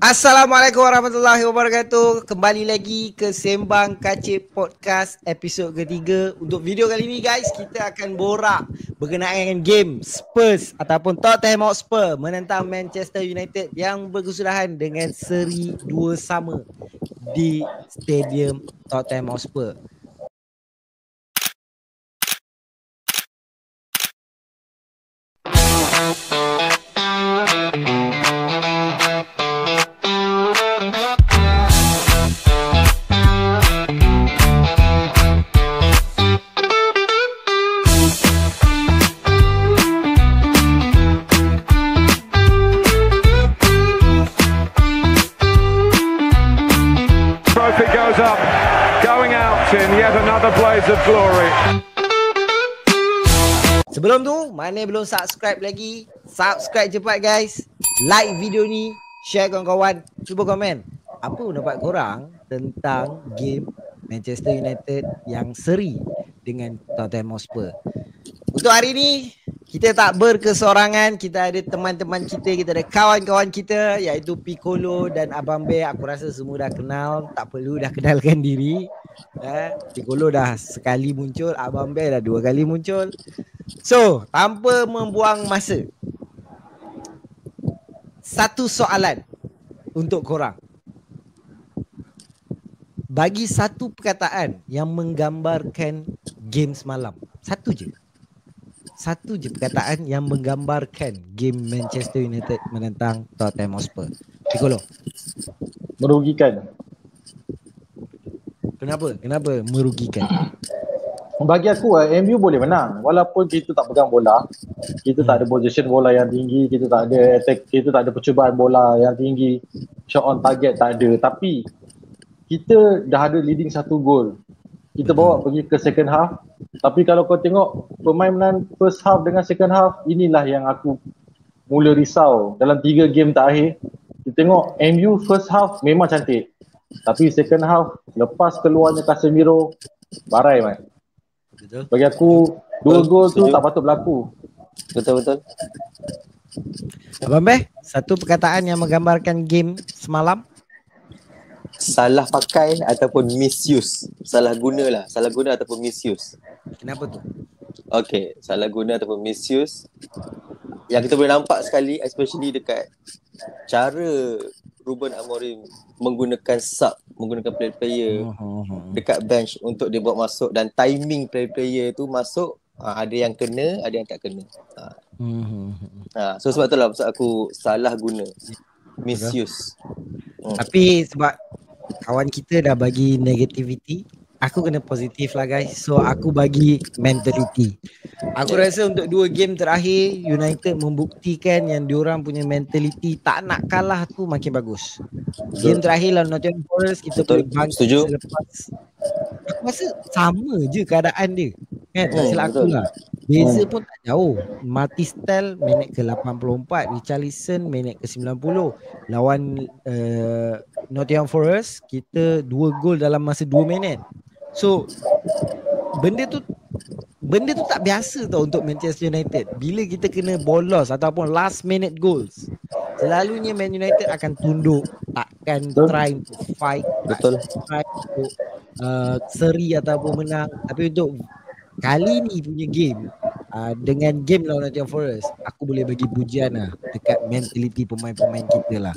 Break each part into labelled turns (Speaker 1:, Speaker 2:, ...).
Speaker 1: Assalamualaikum warahmatullahi wabarakatuh. Kembali lagi ke Sembang Kacip Podcast episod ketiga. Untuk video kali ni guys, kita akan borak berkenaan dengan game Spurs ataupun Tottenham Hotspur menentang Manchester United yang berkesudahan dengan seri 2-2 di Stadium Tottenham Hotspur.
Speaker 2: Of glory.
Speaker 1: Sebelum tu, mana belum subscribe lagi, subscribe cepat guys. Like video ni, share kawan-kawan. Cuba komen apa pendapat korang tentang game Manchester United yang seri dengan Tottenham Hotspur. Untuk hari ni, kita tak berkesorangan. Kita ada teman-teman kita ada kawan-kawan kita, iaitu Piccolo dan Abang Bear. Aku rasa semua dah kenal, tak perlu dah kenalkan diri. Piccolo dah sekali muncul, Abang Bear dah 2 kali muncul. So, tanpa membuang masa, satu soalan untuk korang. Bagi satu perkataan yang menggambarkan game semalam. Satu je perkataan yang menggambarkan game Manchester United menentang Tottenham Hotspur. Piccolo.
Speaker 3: Merugikan.
Speaker 1: Kenapa merugikan?
Speaker 3: Bagi aku, MU boleh menang walaupun kita tak pegang bola. Kita tak ada position bola yang tinggi, kita tak ada attack, kita tak ada percubaan bola yang tinggi. Shot on target tak ada, tapi kita dah ada leading 1 gol. Kita bawa pergi ke second half. Tapi kalau kau tengok permainan first half dengan second half, inilah yang aku mula risau. Dalam 3 game terakhir, kita tengok MU first half memang cantik. Tapi second half, lepas keluarnya Casemiro, barai man. Betul. Bagi aku, 2 gol tu tak patut berlaku.
Speaker 4: Betul.
Speaker 1: Abang Beh, satu perkataan yang menggambarkan game semalam.
Speaker 4: Salah pakai ataupun misuse. Salah guna ataupun misuse.
Speaker 1: Kenapa tu?
Speaker 4: Okay, salah guna ataupun misuse. Yang kita boleh nampak sekali, especially dekat cara Ruben Amorim menggunakan player-player dekat bench untuk dia buat masuk, dan timing player-player tu masuk, ada yang kena, ada yang tak kena. So sebab itulah maksud aku salah guna, misuse.
Speaker 1: Tapi sebab kawan kita dah bagi negativity, aku kena positif lah guys. So aku bagi mentality. Aku rasa untuk 2 game terakhir United membuktikan yang diorang punya mentality tak nak kalah tu makin bagus. Game terakhir lawan Nottingham Forest kita boleh bangkit selepas. Aku rasa sama je keadaan dia. Kan? Tak silap aku lah. Beza pun tak jauh. Martial minit ke 84, Richarlison minit ke 90. Lawan Nottingham Forest kita 2 gol dalam masa 2 minit. So benda tu tak biasa tau untuk Manchester United. Bila kita kena bolos ataupun last minute goals, selalunya Man United akan tunduk, takkan try untuk fight, try untuk seri ataupun menang. Tapi untuk kali ni punya game, dengan game lawan Nottingham Forest, aku boleh bagi pujian lah dekat mentality pemain-pemain kita lah.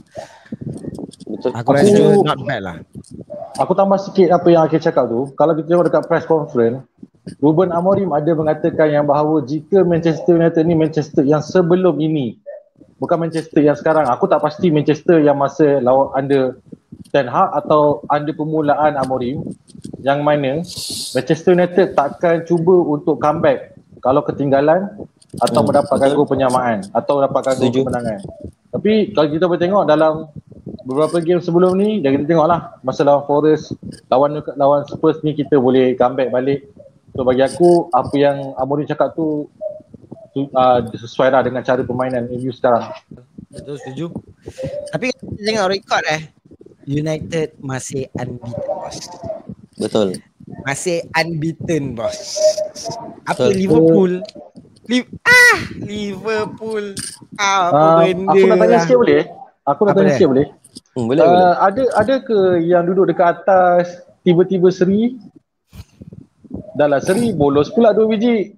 Speaker 4: Betul.
Speaker 1: Aku rasa not bad lah.
Speaker 3: Aku tambah sikit apa yang Akhil cakap tu. Kalau kita tengok dekat press conference, Ruben Amorim ada mengatakan yang bahawa jika Manchester United ni Manchester yang sebelum ini, bukan Manchester yang sekarang. Aku tak pasti Manchester yang masa lawan under Ten Hag atau under permulaan Amorim, yang mana Manchester United takkan cuba untuk comeback kalau ketinggalan atau mendapatkan gol penyamaan atau dapatkan gol kemenangan. Tapi kalau kita boleh tengok dalam beberapa game sebelum ni, dan kita tengoklah masa lawan Forest, lawan Spurs ni kita boleh comeback balik. So bagi aku, apa yang Amorim cakap tu sesuai lah dengan cara permainan MU sekarang.
Speaker 1: Betul, setuju. Tapi kita tengok rekod United masih unbeaten bos.
Speaker 4: Betul.
Speaker 1: Masih unbeaten bos. Apa Liverpool? Liverpool. Apa benda
Speaker 3: Aku nak tanya sikit boleh?
Speaker 4: Boleh boleh.
Speaker 3: Ada ke yang duduk dekat atas tiba-tiba seri? Dah lah seri, bolos pula 2 biji.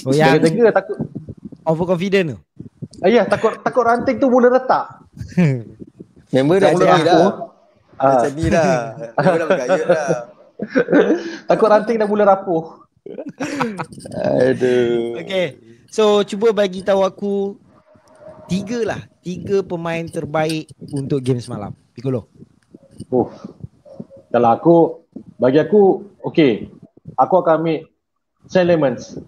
Speaker 1: Oh yang
Speaker 3: Jaga-jaga takut.
Speaker 1: overconfident tu.
Speaker 3: Ya, takut ranting tu mula retak.
Speaker 4: Member dah
Speaker 3: Mula
Speaker 4: jadi dah.
Speaker 3: rapuh.
Speaker 4: Dah jadi dah. Member dah bergaya dah.
Speaker 3: Takut ranting dah mula rapuh.
Speaker 4: Aduh.
Speaker 1: Okay. So cuba bagi tahu aku 3 pemain terbaik untuk game semalam. Piccolo.
Speaker 3: Kalau bagi aku, okay. Aku akan ambil Saint Lemons.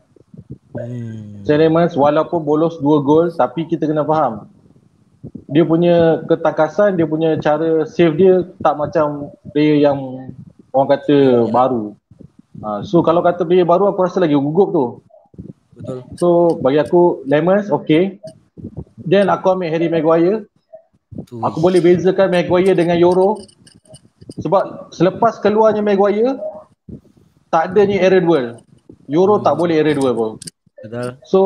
Speaker 3: Saint Lemons walaupun bolos 2 gol, tapi kita kena faham. Dia punya ketakasan, dia punya cara save dia tak macam player yang orang kata baru. So kalau kata player baru, aku rasa lagi gugup tu.
Speaker 1: Betul.
Speaker 3: So bagi aku Lemons okay. Then aku ambil Harry Maguire. Aku boleh bezakan Maguire dengan Euro. Sebab selepas keluarnya Maguire, tak adanya Eredivisie. Euro tak boleh Eredivisie pun.
Speaker 1: Betul.
Speaker 3: So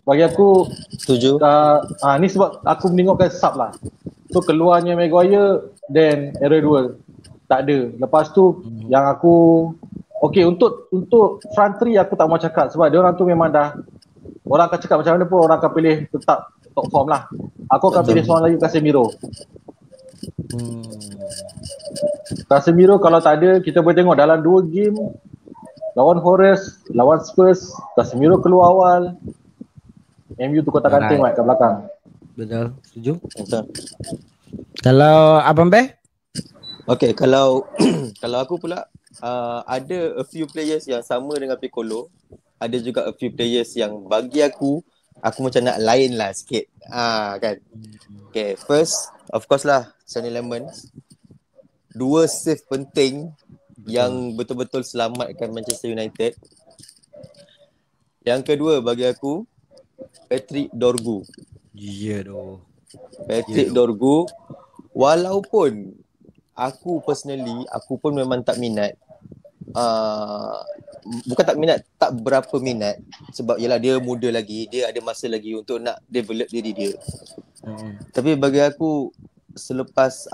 Speaker 3: bagi aku
Speaker 4: Setuju.
Speaker 3: ni sebab aku menengokkan sub lah. So keluarnya Maguire, then Eredivisie tak ada. Lepas tu yang aku okay, untuk front three aku tak mau cakap sebab dia orang tu memang dah, orang akan cakap macam mana pun orang akan pilih tetap top form lah. Aku akan pilih seorang lagi, Casemiro. Casemiro kalau tak ada, kita boleh tengok dalam 2 game lawan Forest, lawan Spurs, Casemiro keluar awal, MU tu kotak-kanting kat belakang.
Speaker 1: Betul. Setuju.
Speaker 4: Betul.
Speaker 1: Kalau Abang Beh?
Speaker 4: Okay, kalau kalau aku pula ada a few players yang sama dengan Piccolo. Ada juga a few players yang bagi aku macam nak lain lah sikit. Kan. Okay, first of course lah Sonny Lemons. 2 save penting yang betul-betul selamatkan Manchester United. Yang kedua bagi aku Patrick Dorgu. Patrick Dorgu, walaupun aku personally, aku pun memang tak minat. Bukan tak minat, tak berapa minat. Sebab yelah dia muda lagi, dia ada masa lagi untuk nak develop diri dia. Tapi bagi aku selepas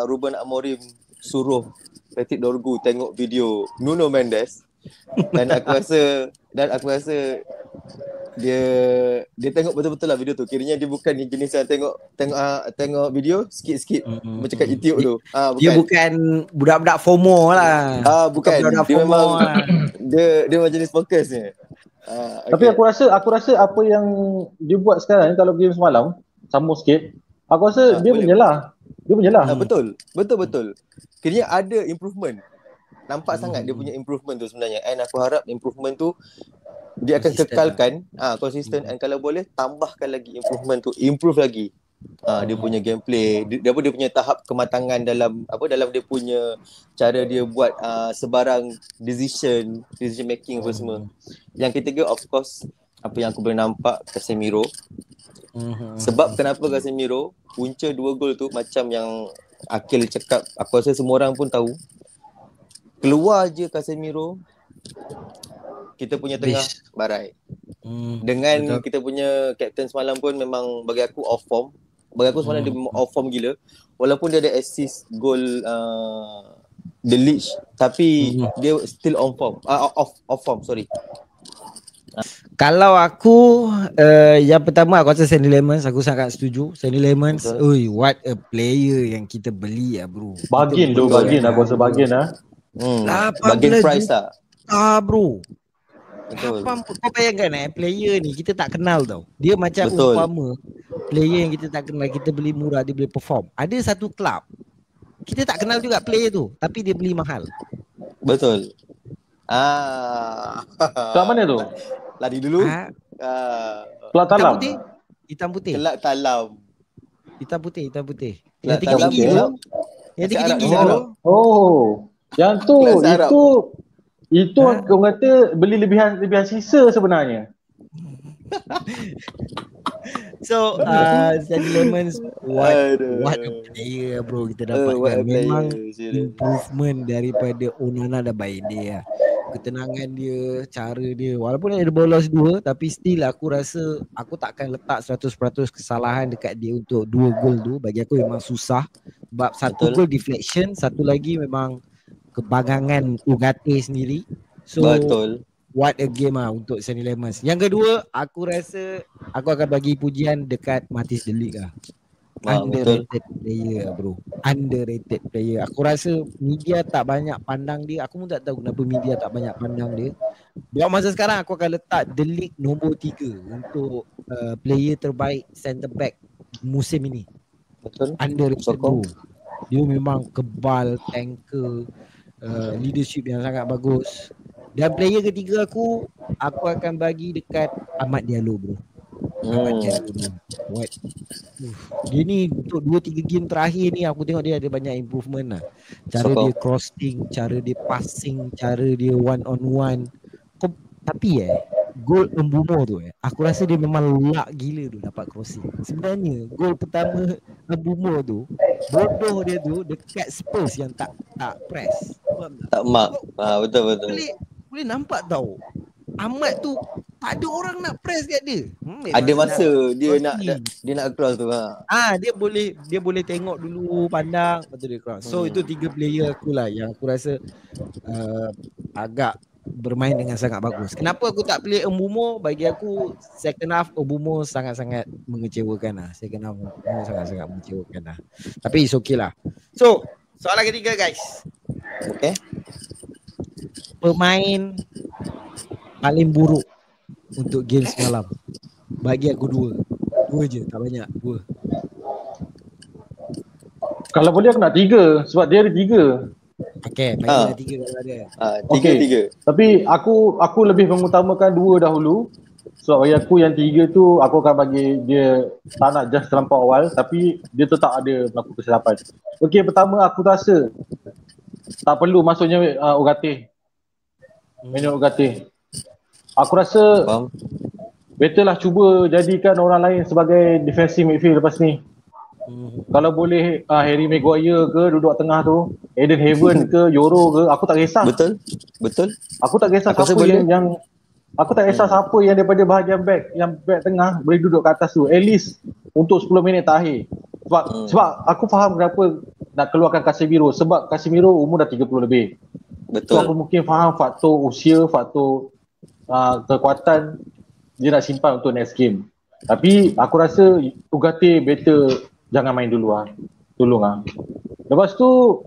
Speaker 4: Ruben Amorim suruh Patrick Dorgu tengok video Nuno Mendes, dan aku rasa dia tengok betul-betul lah video tu. Kiranya dia bukan jenis yang tengok video sikit-sikit macam kat YouTube tu. Bukan.
Speaker 1: Dia bukan budak-budak FOMO lah.
Speaker 4: Bukan. Dia memang dia memang jenis fokus ni.
Speaker 3: Tapi aku rasa apa yang dia buat sekarang kalau game semalam sambung sikit, aku rasa dia menyelah. Betul. Kiranya ada improvement. Nampak sangat dia punya improvement tu sebenarnya. And aku harap improvement tu dia akan kekalkan konsisten, and kalau boleh tambahkan lagi improvement tu, improve lagi dia punya gameplay, dia punya tahap kematangan dalam dia punya cara dia buat sebarang decision making apa semua. Yang ketiga of course apa yang aku boleh nampak Casemiro. Sebab kenapa Casemiro punca 2 gol tu, macam yang Akil cakap, aku rasa semua orang pun tahu, keluar je Casemiro, kita punya tengah barai. Dengan betul. Kita punya captain semalam pun memang bagi aku off form. Bagi aku semalam dia memang off form gila. Walaupun dia ada assist goal The Leeds, tapi dia still on form. Off form, sorry.
Speaker 1: Kalau aku yang pertama aku rasa Sonny Lemons, aku sangat setuju. Sonny Lemons, what a player yang kita beli bro.
Speaker 3: Bargain aku rasa bargain
Speaker 4: bargain price lah.
Speaker 1: Bro.
Speaker 4: Betul.
Speaker 1: Kau bayangkan player ni kita tak kenal tau. Dia macam umpama player yang kita tak kenal, kita beli murah, dia boleh perform. Ada satu club kita tak kenal juga player tu, tapi dia beli mahal.
Speaker 4: Betul.
Speaker 3: Kat mana tu?
Speaker 4: Lari dulu.
Speaker 3: Kelab Talam.
Speaker 1: Hitam putih.
Speaker 4: Kelab Talam.
Speaker 1: Hitam putih.
Speaker 4: Kelab
Speaker 1: Yang tinggi tu. Yang tinggi
Speaker 3: tu. Yang tu itu orang kata beli lebihan sisa sebenarnya. So
Speaker 1: Sonny Lemons, what a player bro kita dapatkan. Memang improvement daripada Onana dan Bainde. ketenangan dia, cara dia. Walaupun ada bolos 2, tapi still aku rasa aku takkan letak 100% kesalahan dekat dia untuk 2 gol tu. Bagi aku memang susah. Sebab satu
Speaker 4: Betul.
Speaker 1: gol deflection, satu lagi memang kebagangan Ugarte sendiri. So
Speaker 4: Betul.
Speaker 1: what a game untuk Sunny Lemons. Yang kedua, aku rasa aku akan bagi pujian dekat Matis De Ligt lah. Underrated player bro. Underrated player. Aku rasa media tak banyak pandang dia. Aku pun tak tahu kenapa media tak banyak pandang dia. Buat masa sekarang aku akan letak De Ligt nombor 3 untuk player terbaik centre back musim ini.
Speaker 4: Betul.
Speaker 1: Underrated bro. Dia memang kebal, tanker, leadership yang sangat bagus. Dan player ketiga aku akan bagi dekat Ahmad Diallo bro. Ahmad Diallo bro. What? Dia ni untuk 2-3 game terakhir ni aku tengok dia ada banyak improvement lah. Cara dia crossing, cara dia passing, cara dia one on one. Tapi gol Mbeumo tu aku rasa dia memang luck gila tu dapat crossing. Sebenarnya gol pertama Mbeumo tu bodoh dia tu dekat Spurs yang tak press.
Speaker 4: Tak mark. Betul.
Speaker 1: Boleh nampak tau. Ahmad tu tak ada orang nak press kat dia.
Speaker 4: Ada masa dia nak cross tu.
Speaker 1: Dia boleh tengok dulu, pandang, lepas tu dia cross. So itu 3 player aku lah yang aku rasa agak bermain dengan sangat bagus. Kenapa aku tak pilih Mbeumo? Bagi aku second half Mbeumo sangat-sangat mengecewakan lah. Second half Mbeumo sangat-sangat mengecewakan lah. Tapi it's okay lah. So soalan ketiga guys.
Speaker 4: Okay.
Speaker 1: Pemain paling buruk untuk game semalam. Bagi aku 2 je, tak banyak, 2.
Speaker 3: Kalau boleh aku nak 3 sebab dia ada 3.
Speaker 1: Okay, bagilah 3 kalau ada.
Speaker 4: 3.
Speaker 3: Tapi aku lebih mengutamakan 2 dahulu. Sebab bagi aku yang 3 tu aku akan bagi dia tak nak just terlampau awal tapi dia tetap ada melakukan kesilapan. Okay, pertama aku rasa tak perlu masuknya Ugarte. Manuel Ugarte. Aku rasa better lah cuba jadikan orang lain sebagai defensive midfield lepas ni. Kalau boleh Harry Maguire ke duduk tengah tu, Eden Haven ke, Yoro ke, aku tak kisah.
Speaker 4: Betul.
Speaker 3: Aku tak kisah
Speaker 4: Aku
Speaker 3: siapa yang aku tak kisah siapa yang daripada bahagian back, yang back tengah boleh duduk kat atas tu. At least untuk 10 minit terakhir. Sebab aku faham kenapa nak keluarkan Casemiro. Sebab Casemiro umur dah 30 lebih.
Speaker 4: Betul.
Speaker 3: So aku mungkin faham faktor usia, faktor kekuatan dia nak simpan untuk next game. Tapi aku rasa Ugarte better jangan main dulu Tolong Lepas tu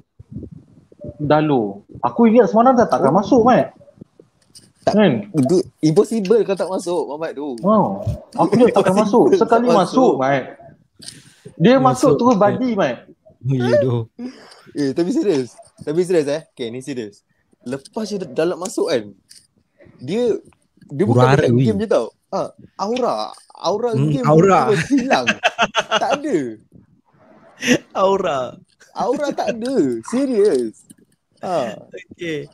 Speaker 3: Dalo. Aku ingat semalam dah takkan masuk Mat. Kan?
Speaker 4: Impossible kalau tak masuk Muhammad tu.
Speaker 3: Aku ingat takkan masuk. Sekali masuk Mat. Dia masuk terus badi Mat.
Speaker 1: Ya doh.
Speaker 4: Tapi serius okay, ni serius. Lepas dia dalam masuk kan, dia bukan dekat game je tau. Aura game
Speaker 1: aura
Speaker 4: hilang. Tak ada. Aura tak ada. Serius.
Speaker 1: Okay.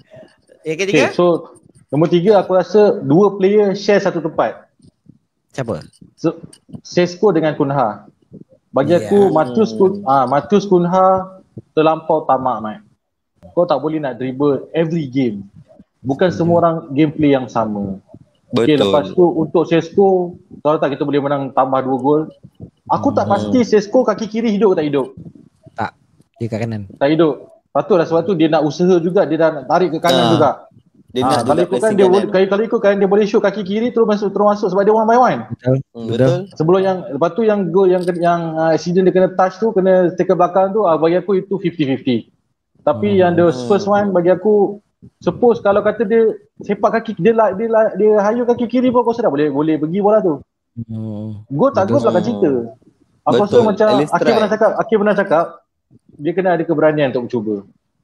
Speaker 1: Yang ketiga?
Speaker 3: Okay, so nombor 3 aku rasa 2 player share satu tempat.
Speaker 1: Siapa?
Speaker 3: Sesko dengan Kunha. Bagi aku Matheus Kunha terlampau tamak Mat. Kau tak boleh nak dribble every game. Bukan semua orang gameplay yang sama. Okay, lepas tu untuk Sesko, kalau tak kita boleh menang tambah 2 gol. Aku tak pasti Sesko kaki kiri hidup ke tak hidup.
Speaker 1: Tak, dia kat kanan.
Speaker 3: Tak hidup. Patutlah sebab tu dia nak usaha juga, dia dah nak tarik ke kanan juga.
Speaker 4: Dia nak
Speaker 3: kalau ikutkan dia boleh, kalau ikutkan dia boleh shoot kaki kiri terus masuk sebab dia 1 by 1.
Speaker 4: Betul.
Speaker 3: Sebelum lepas tu yang gol yang accident dia kena touch tu, kena tackle belakang tu, bagi aku itu 50-50. Tapi yang the first one bagi aku, suppose kalau kata dia sepak kaki dia hayu kaki kiri pun aku rasa dah boleh pergi bola tu. Gol tak gol belakang cerita. Aku rasa macam Akif pernah cakap dia kena ada keberanian untuk cuba.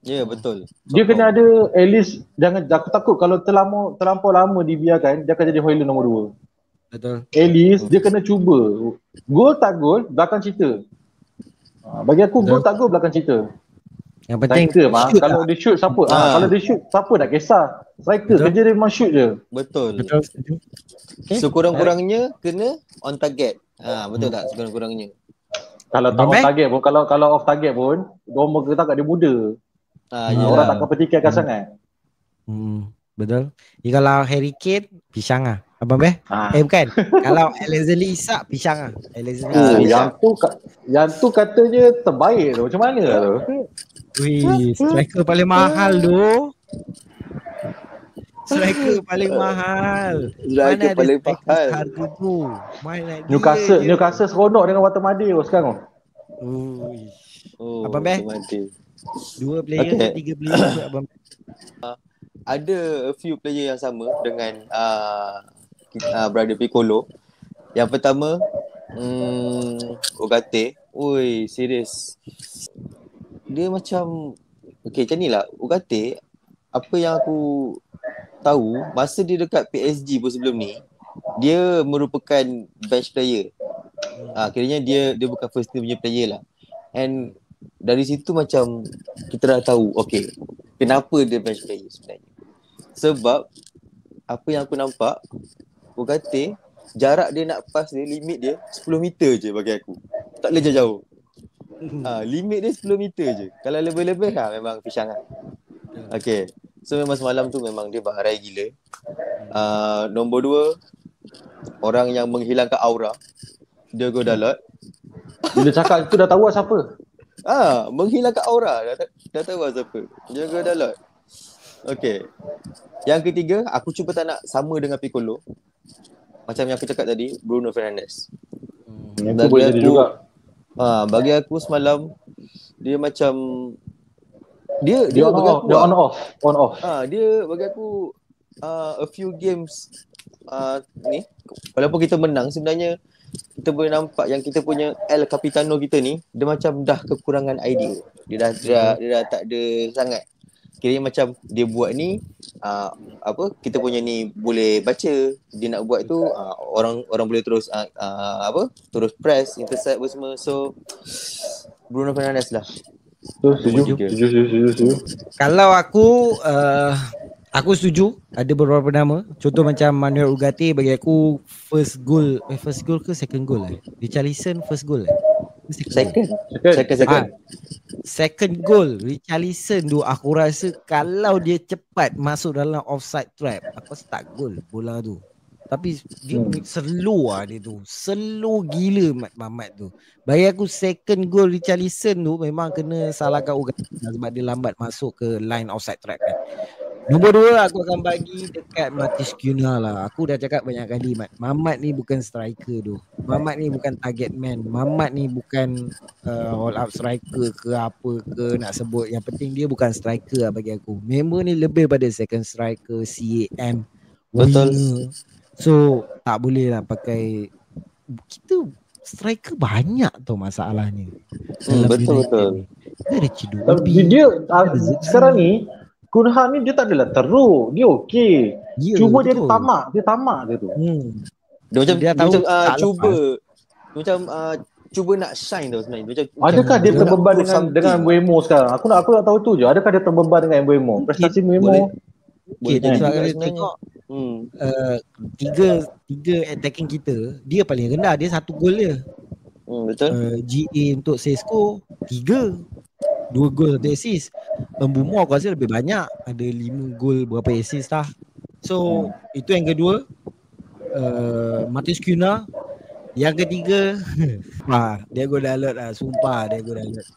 Speaker 4: Ya, betul.
Speaker 3: Dia kena ada at least, jangan, aku takut kalau terlampau lama dibiarkan dia akan jadi Hoyland nombor 2.
Speaker 1: Betul.
Speaker 3: At least dia kena cuba. Gol tak gol belakang cerita. Bagi aku gol tak gol belakang cerita.
Speaker 1: Yang penting
Speaker 3: striker, kalau dia shoot siapa? Kalau dia shoot siapa nak kisah. Striker kerja dia memang shoot je.
Speaker 4: Betul.
Speaker 1: Okay.
Speaker 4: Sekurang-kurangnya kena on target. Betul tak? Sekurang-kurangnya.
Speaker 3: Kalau tak on target pun, kalau off target pun, orang kata kat dia muda. Orang takkan pertikaikan sangat.
Speaker 1: Betul. Kalau Harry Kane, pisang ah. Abang Beh? Bukan. Kalau Alexander Isak, pisang ah. Alexander Isak.
Speaker 3: Yang tu katanya terbaik tu. Macam mana tu?
Speaker 1: Wih, striker paling mahal tu. Striker paling mahal.
Speaker 4: Striker
Speaker 1: Mana
Speaker 4: paling
Speaker 1: ada striker
Speaker 4: mahal.
Speaker 1: harga tu? Mana
Speaker 3: Newcastle seronok dengan Watermadi sekarang.
Speaker 1: Ui.
Speaker 4: Oh,
Speaker 1: Abang Beh?
Speaker 4: mati.
Speaker 1: 2 player ke 3 player ke Abang Beh?
Speaker 4: Ada a few player yang sama dengan brother Piccolo. Yang pertama Ugarte. Ui, serius. Dia macam macam ni lah. Ugarte, apa yang aku tahu, masa dia dekat PSG pun sebelum ni, dia merupakan bench player. Kiranya dia bukan first team punya player lah. And dari situ macam kita dah tahu, okay, kenapa dia bench player sebenarnya. Sebab apa yang aku nampak, Ugarte, jarak dia nak pass dia, limit dia 10 meter je bagi aku. Tak boleh jauh-jauh. Limit dia 10 meter je. Kalau lebih-lebih memang pisang lah. Okay. So memang semalam tu memang dia baharai gila. Nombor 2, orang yang menghilangkan aura, Diogo Dalot.
Speaker 3: Bila cakap itu dah tahu lah siapa.
Speaker 4: Menghilangkan aura, dah tahu lah siapa. Diogo Dalot. Okay. Yang ketiga, aku cuba tak nak sama dengan Piccolo. Macam yang aku cakap tadi, Bruno Fernandes.
Speaker 3: Itu boleh jadi juga.
Speaker 4: Bagi aku semalam, dia macam dia
Speaker 3: on off.
Speaker 4: Dia bagi aku a few games ni, walaupun kita menang, sebenarnya kita boleh nampak yang kita punya El Capitano kita ni, dia macam dah kekurangan idea. Dia dah tak ada sangat. Kiranya macam dia buat ni kita punya ni boleh baca, dia nak buat tu orang boleh terus terus press, intercept apa semua. So Bruno Fernandes lah.
Speaker 3: Setuju.
Speaker 1: Kalau aku setuju ada beberapa nama. Contoh macam Manuel Ugarte, bagi aku first goal ke second goal Richarlison first goal Second goal Richarlison tu, aku rasa kalau dia cepat masuk dalam offside trap, aku start goal bola tu. Tapi dia slow dia tu. Slow gila Mamat tu. Bagi aku second goal Richarlison tu memang kena salahkan Ugarte sebab dia lambat masuk ke line offside trap kan. Nombor 2 aku akan bagi dekat Matheus Cunha lah. Aku dah cakap banyak kali Mamat ni bukan striker tu. Mamat ni bukan target man. Mamat ni bukan all out striker ke apa ke nak sebut. Yang penting dia bukan striker lah bagi aku. Member ni lebih pada second striker, CAM.
Speaker 4: Betul.
Speaker 1: So tak boleh lah pakai. Kita striker banyak tau masalahnya.
Speaker 3: Betul. Tapi dia sekarang ni Cunha ni dia tak adalah teruk. Dia okey. Cuma betul. Dia tamak dia tu.
Speaker 4: Dia macam cuba nak shine tau sebenarnya. Macam
Speaker 3: adakah dia terbeban dengan Mbeumo sekarang? Aku nak tahu tu je. Adakah dia terbeban dengan Mbeumo? Prestasi Mbeumo
Speaker 1: boleh tengok tiga attacking kita, dia paling rendah, dia 1 gol dia.
Speaker 4: Betul.
Speaker 1: GA untuk Sesko 3, 2 gol 1 assist. Mbeumo aku rasa lebih banyak, ada 5 gol berapa assist lah. So itu yang kedua. Matheus Cunha. Yang ketiga Diogo Dalot lah. Sumpah Diogo Dalot.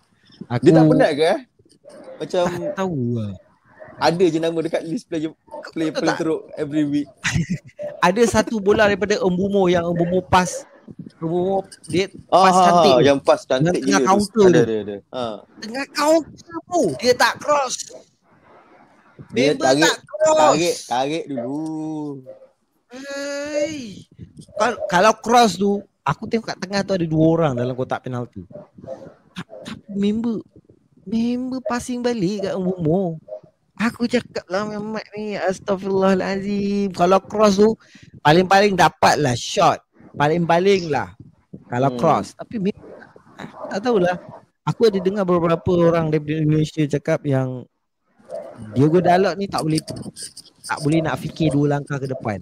Speaker 4: Dia tak penat ke macam
Speaker 1: tak tahu lah.
Speaker 4: Ada je nama dekat list player paling teruk every week.
Speaker 1: Ada satu bola daripada Mbeumo yang Mbeumo pass. Mbeumo dia pass cantik.
Speaker 4: Yang pass cantik
Speaker 1: tengah counter
Speaker 4: ada.
Speaker 1: Tengah counter tu dia tak cross.
Speaker 4: Dia tarik dulu.
Speaker 1: Kalau cross tu, aku tengok kat tengah tu ada 2 orang dalam kotak penalti. Tapi member passing balik kat Mbeumo. Aku cakap lah Mamat ni, astagfirullahalazim. Kalau cross tu paling-paling dapat lah shot. Paling-paling lah kalau cross. Tapi aku tak tahulah. Aku ada dengar beberapa orang dari Indonesia cakap yang Diogo Dalot ni tak boleh nak fikir 2 langkah ke depan.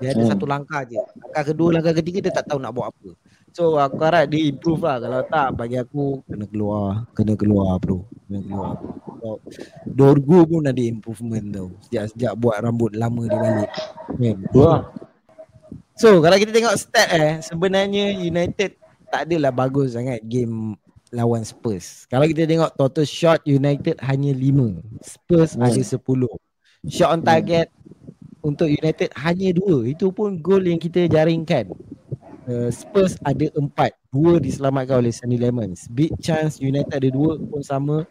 Speaker 1: Dia ada 1 langkah je. Langkah kedua, langkah ketiga dia tak tahu nak buat apa. So aku harap dia improve lah. Kalau tak, bagi aku kena keluar bro. yang keluar. So, Dorgo pun ada improvement tau. Sejak buat rambut lama dia balik.
Speaker 3: Wah.
Speaker 1: So kalau kita tengok stat sebenarnya United tak adalah bagus sangat game lawan Spurs. Kalau kita tengok total shot United hanya 5. Spurs ada 10. Shot on target untuk United hanya 2. Itu pun gol yang kita jaringkan. Spurs ada 4. 2 diselamatkan oleh Sonny Lemons. Big chance United ada 2 pun sama.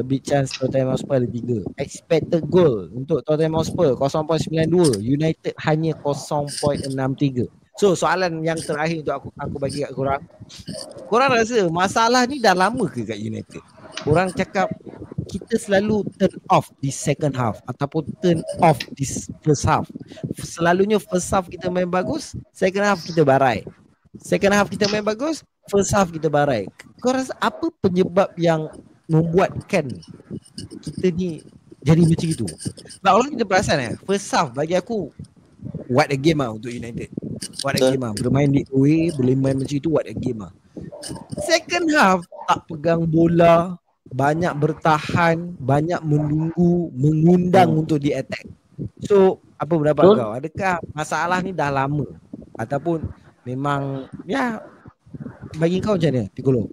Speaker 1: Big chance Tottenham Hotspur ada 3. Expected goal untuk Tottenham Hotspur 0.92. United hanya 0.63. So soalan yang terakhir untuk aku bagi kat korang. Korang rasa masalah ni dah lama ke kat United? Korang cakap kita selalu turn off di second half ataupun turn off di first half. Selalunya first half kita main bagus, second half kita barai. Second half kita main bagus, first half kita barai. Kau rasa apa penyebab yang membuatkan kita ni jadi macam itu? Sebab kalau kita perasan first half bagi aku what a game untuk United. What a game bermain di away, boleh main macam itu, what a game Second half tak pegang bola, banyak bertahan, banyak menunggu, mengundang untuk di attack. So apa pendapat kau? Adakah masalah ni dah lama ataupun memang bagi kau macam mana Piccolo?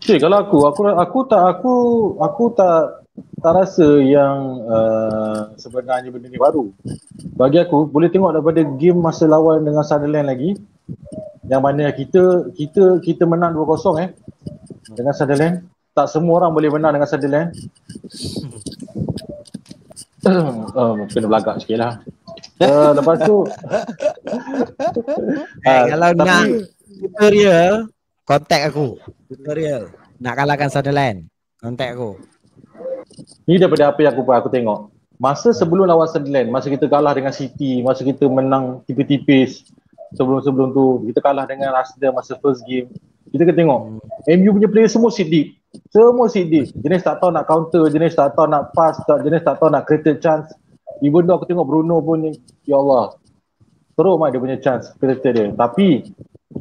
Speaker 3: Kalau aku tak rasa yang sebenarnya benda ni baru. Bagi aku boleh tengok daripada game masa lawan dengan Sunderland lagi, yang mana kita menang 2-0 dengan Sunderland. Tak semua orang boleh menang dengan Sunderland. Kena belagak sikit lah. Lepas tu
Speaker 1: kalau nak tutorial, contact aku. Tutorial nak kalahkan Sunderland, contact aku.
Speaker 3: Ni daripada apa yang aku tengok. Masa sebelum lawan Sunderland, masa kita kalah dengan City, masa kita menang tipis-tipis, sebelum tu kita kalah dengan Arsenal masa first game, kita kena tengok MU punya player semua sit deep. Semua sit deep. Jenis tak tahu nak counter, jenis tak tahu nak pass, jenis tak tahu nak create chance. Even though aku tengok Bruno pun, ya Allah, teruk dia punya chance create dia. Tapi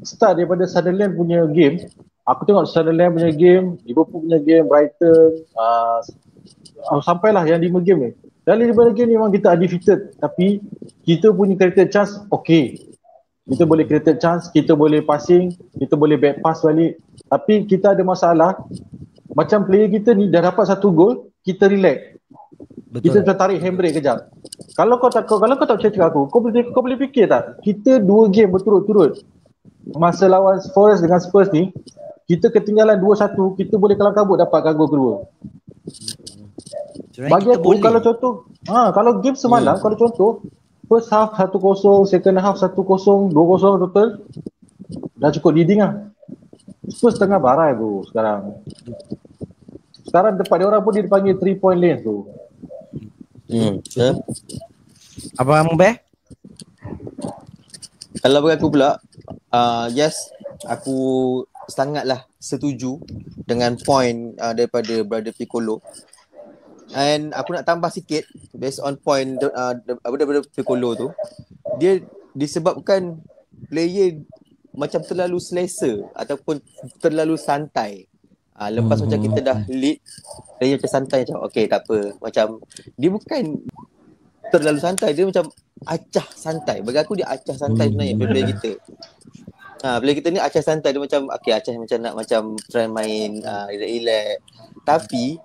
Speaker 3: start daripada Sunderland punya game, aku tengok Sunderland punya game, Liverpool punya game, Brighton, sampailah yang 5 game ni. Dalam 5 game ni memang kita undefeated, tapi kita punya created chance okay. Kita boleh created chance, kita boleh passing, kita boleh back pass balik. Tapi kita ada masalah, macam player kita ni dah dapat 1 gol, kita relax. Betul. Kita tertarik handbrake kejap. Kalau kau tak percaya cakap aku, kau boleh fikir tak? Kita 2 game berturut-turut masa lawan Forest dengan Spurs ni, kita ketinggalan 2-1, kita boleh kelam kabut dapat gol kedua. Bagi aku kalau contoh, kalau game semalam, kalau contoh first half 1-0, second half 1-0, 2-0 total, dah cukup leading lah. Spurs tengah barai bro sekarang. Sekarang tempat dia orang pun dia dipanggil 3 point lane tu.
Speaker 1: Apa Mubeh?
Speaker 4: Kalau bagi aku pula, yes, aku sangatlah setuju dengan point daripada Brother Piccolo. And aku nak tambah sikit based on point daripada Piccolo tu. Dia disebabkan player macam terlalu selesa ataupun terlalu santai. Lepas macam kita dah lead, player macam santai macam okay tak apa. Macam dia bukan terlalu santai, dia macam acah santai. Bagi aku dia acah santai sebenarnya player kita. Player kita ni acah santai, dia macam okay acah macam nak macam try main relax. Tapi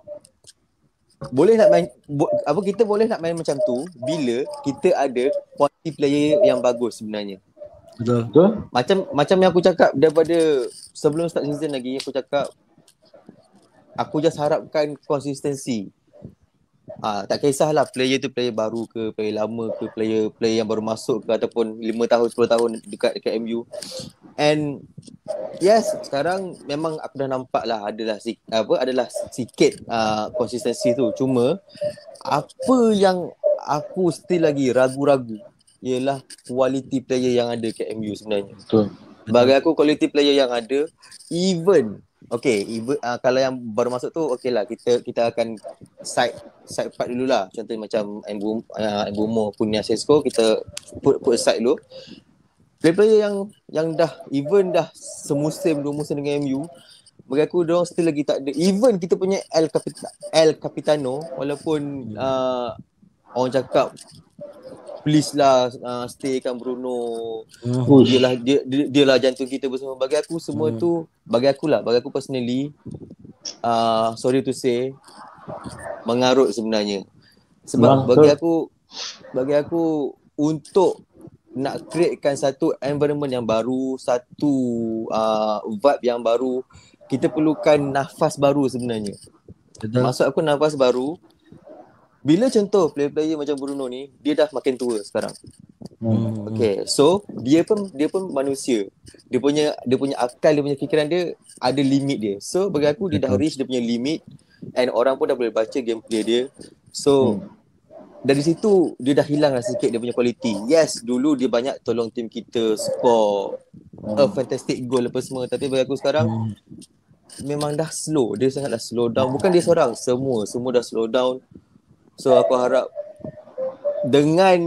Speaker 4: boleh nak main kita boleh nak main macam tu bila kita ada quality player yang bagus sebenarnya. Betul. Macam yang aku cakap daripada sebelum start season lagi, aku cakap aku just harapkan konsistensi. Tak kisahlah player tu player baru ke, player lama ke, player yang baru masuk ke ataupun 5 tahun 10 tahun dekat MU. And yes, sekarang memang aku dah nampak lah adalah sikit konsistensi tu. Cuma apa yang aku still lagi ragu-ragu ialah quality player yang ada kat MU sebenarnya. Betul. Bagi aku quality player yang ada, even kalau yang baru masuk tu okay lah, kita akan side part dululah. Contohnya macam Mbumo, Punya Sesko, kita put aside dulu. Player yang dah semusim 2 musim dengan MU, bagi aku diorang still lagi tak ada. Even kita punya El Capitano, walaupun orang cakap please lah staykan Bruno, dia lah jantung kita bersama. Bagi aku semua tu, bagi aku personally, sorry to say, mengarut sebenarnya. Sebab bagi aku untuk nak createkan satu environment yang baru, satu vibe yang baru, kita perlukan nafas baru sebenarnya.
Speaker 1: Betul.
Speaker 4: Maksud aku nafas baru, bila contoh player-player macam Bruno ni, dia dah makin tua sekarang. Okay, so dia pun manusia. Dia punya akal, dia punya fikiran dia ada limit dia. So bagi aku dia dah reach dia punya limit, and orang pun dah boleh baca gameplay dia. So dari situ dia dah hilang lah sikit dia punya quality. Yes, dulu dia banyak tolong tim kita score a fantastic goal apa semua, tapi bagi aku sekarang memang dah slow. Dia sangat dah slow down. Bukan dia seorang, semua dah slow down. So aku harap dengan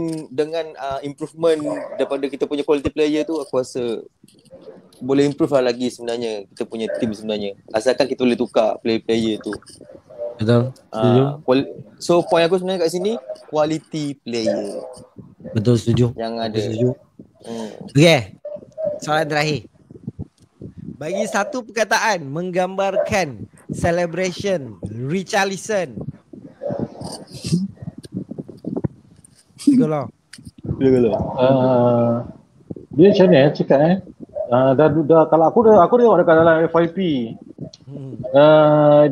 Speaker 4: improvement daripada kita punya quality player tu, aku rasa boleh improve lah lagi sebenarnya kita punya team sebenarnya. Asalkan kita boleh tukar player tu.
Speaker 1: Betul.
Speaker 4: So point aku sebenarnya kat sini, quality player.
Speaker 1: Betul, setuju.
Speaker 4: Yang ada.
Speaker 1: Setuju. Okay, soalan terakhir. Bagi satu perkataan menggambarkan celebration Richarlison. Tiga
Speaker 3: Dia macam mana cakap dah kalau aku tengok dekat dalam FYP.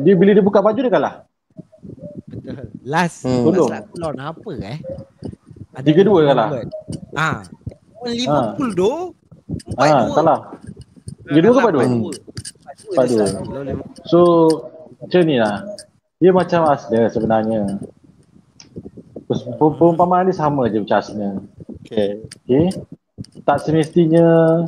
Speaker 3: Dia bila dia buka baju dia kalah.
Speaker 1: Betul. Last aku lawan apa
Speaker 3: 3-2 kalah.
Speaker 1: Liverpool doh. 4-2.
Speaker 3: Kalah. 3-2 ke 4-2? 4-2. So macam ni lah. Dia macam Arsenal sebenarnya. Perumpamaan dia sama je macam Arsenal. Okay. Tak semestinya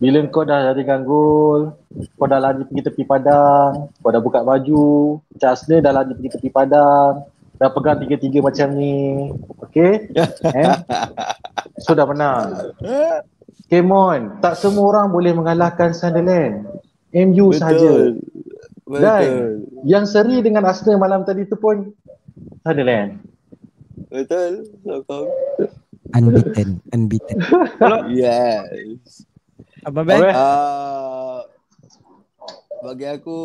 Speaker 3: bila kau dah jaringkan gol, kau dah lari pergi tepi padang, kau dah buka baju, macam Arsenal dah lari pergi tepi padang, dah pegang 3-3 macam ni. Okay? So dah menang. Come on, tak semua orang boleh mengalahkan Sunderland. MU saja. Dan yang seri dengan Arsenal malam tadi tu pun Sunderland.
Speaker 4: Betul.
Speaker 1: Unbeaten.
Speaker 4: Yes.
Speaker 1: Apa Ben?
Speaker 4: Bagi aku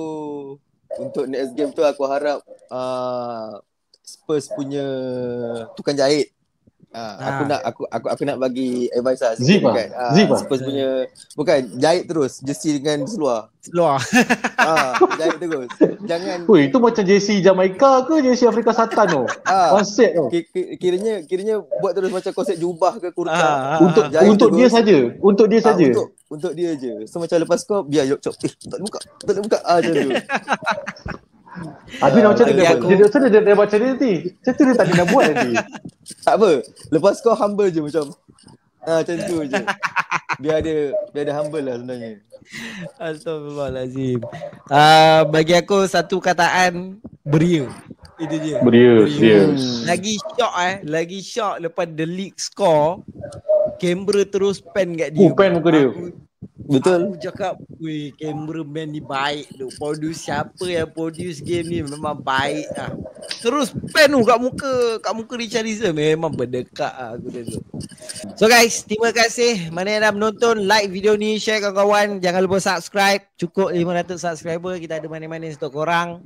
Speaker 4: untuk next game tu aku harap Spurs punya tukang jahit. Aku nak bagi advice lah
Speaker 3: Zip
Speaker 4: kan.
Speaker 3: Zip
Speaker 4: Spurs punya bukan jahit terus jersey dengan seluar. Jahit terus. Jangan.
Speaker 3: Woi, itu macam jersey Jamaika ke jersey Afrika Selatan tu? Konsep tu.
Speaker 4: Kiranya buat terus macam konsep jubah ke kurta.
Speaker 3: Untuk dia saja. Untuk dia saja.
Speaker 4: Untuk dia je. So macam lepas kau biar yok cop. Tak ada buka. Macam tu.
Speaker 3: Habis macam dia baca dia nanti. Macam dia tak nak buat nanti.
Speaker 4: Tak apa. Lepas kau humble je macam. Macam tu je. Biar ada humble lah sebenarnya.
Speaker 1: Astagfirullahalazim. Bagi aku satu kataan, beria. Itu je.
Speaker 3: Beria.
Speaker 1: Lagi shock lepas the league score, kamera terus pan kat dia.
Speaker 3: Pan muka dia.
Speaker 4: Betul.
Speaker 1: Aku cakap, weh, cameraman ni baik tu. Siapa yang produce game ni memang baik lah. Terus pen tu kat muka Richarlison memang berdekat lah aku tengok. So guys, terima kasih mana yang dah menonton. Like video ni, share kawan-kawan. Jangan lupa subscribe. Cukup 500 subscriber. Kita ada mana-mana untuk korang.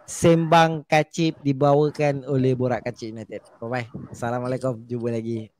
Speaker 1: Sembang Kacip dibawakan oleh Borak Kacip United. Bye-bye. Assalamualaikum. Jumpa lagi.